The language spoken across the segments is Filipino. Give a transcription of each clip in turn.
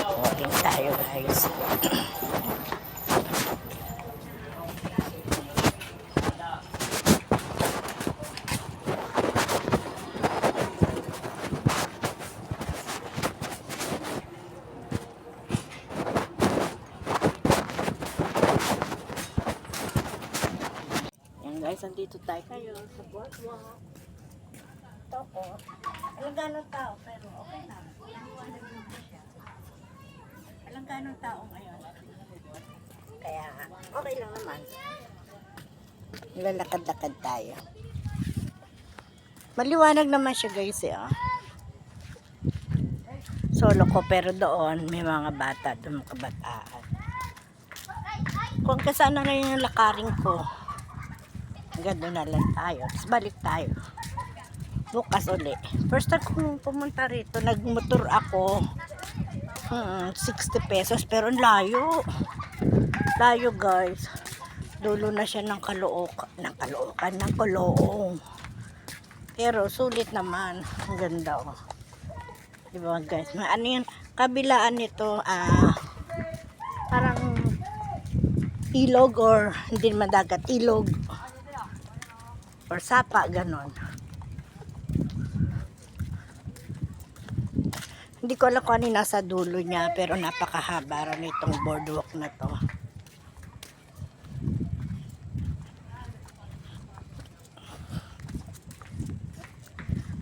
Walking tayo guys. Yan guys, andito tayo kayo sa boardwalk. Ito ko. Alam ganong tao, pero okay na. Alam ganong tao ngayon. Kaya, okay lang naman. Lalakad-lakad tayo. Maliwanag naman siya guys eh. Oh. Solo ko pero doon may mga bata, doon mga kabataan. Kung kasana na yung lakaring ko, hanggang na lang tayo. Tapos balik tayo. Bukas uli. First time kong pumunta rito, nagmotor ako. 60 pesos pero layo. Layo guys. Dulo na siya ng ng Kaloong. Pero sulit naman. Ang ganda oh. Diba guys? Ano yun? Kabilaan nito parang ilog or hindi naman dagat. Ilog or sapa, ganon. Hindi ko alam kung ano nasa dulo niya pero napakahaba rin itong boardwalk na to.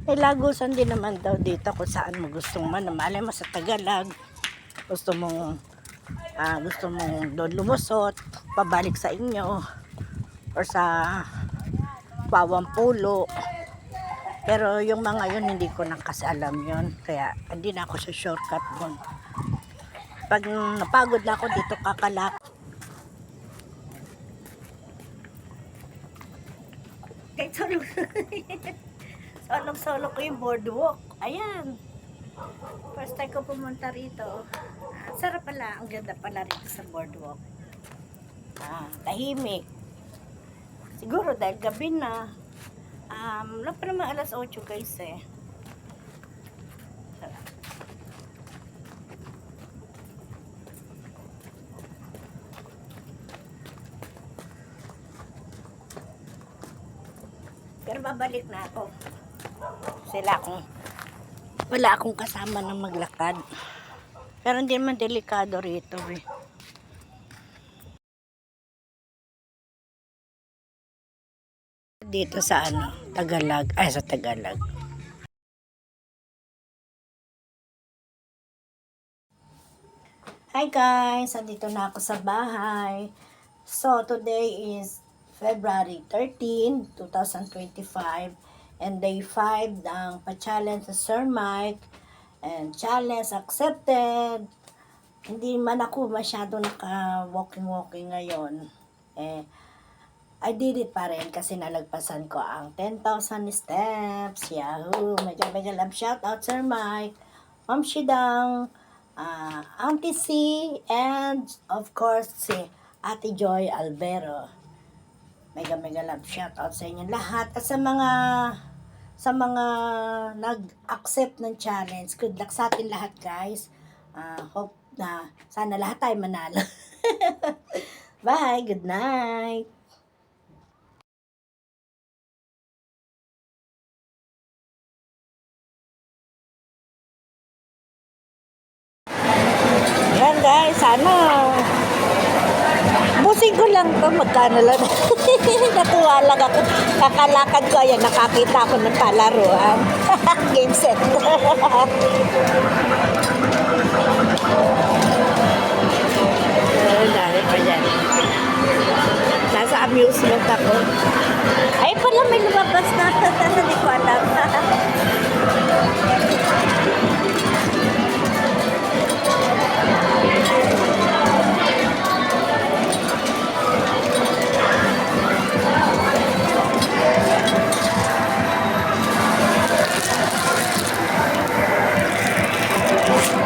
May lagusan din naman daw dito kung saan mo gustong malay mo sa Tagalog. Gusto mong doon lumusot, pabalik sa inyo or sa Pawampulo. Pero yung mga yun hindi ko nang kasi alam yun. Kaya hindi na ako sa shortcut doon. Pag napagod na ako dito kakalak. Kahit solo ko yung boardwalk. Ayan. First time ko pumunta rito. Sarap pala. Ang ganda pala rito sa boardwalk. Tahimik. Siguro dahil gabi na. Wala pa naman alas 8 guys eh. Pero babalik na ako. Wala akong kasama na maglakad. Pero hindi naman delikado rito eh. Dito sa Tagalog. Sa Tagalog. Hi guys! Andito na ako sa bahay. So, today is February 13, 2025 and day 5 ng pa-challenge sa Sir Mike and challenge accepted. Hindi man ako masyado naka-walking ngayon. I did it pa rin kasi nalagpasan ko ang 10,000 steps. Yahoo! Mega love shout out Sir Mike, Ma'am Shidang, Auntie C, and of course si Ate Joy Albero. Mega love shout out sa inyo lahat at sa mga nag-accept ng challenge. Good luck sa atin lahat guys. Hope na sana lahat tayo manalo. Bye, good night. Yan guys, sana busing ko lang to, magkano lang. Natuwa lang ako. Kakalakad ko, ayan, nakakita ko ng palaruan. Game set. Dami pa dyan. Nasa amusement ako. Ay pala, may lumabas na. Hindi ko alam.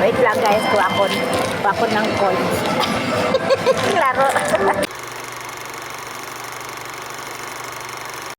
Wait lang guys, kuha ko ng coins.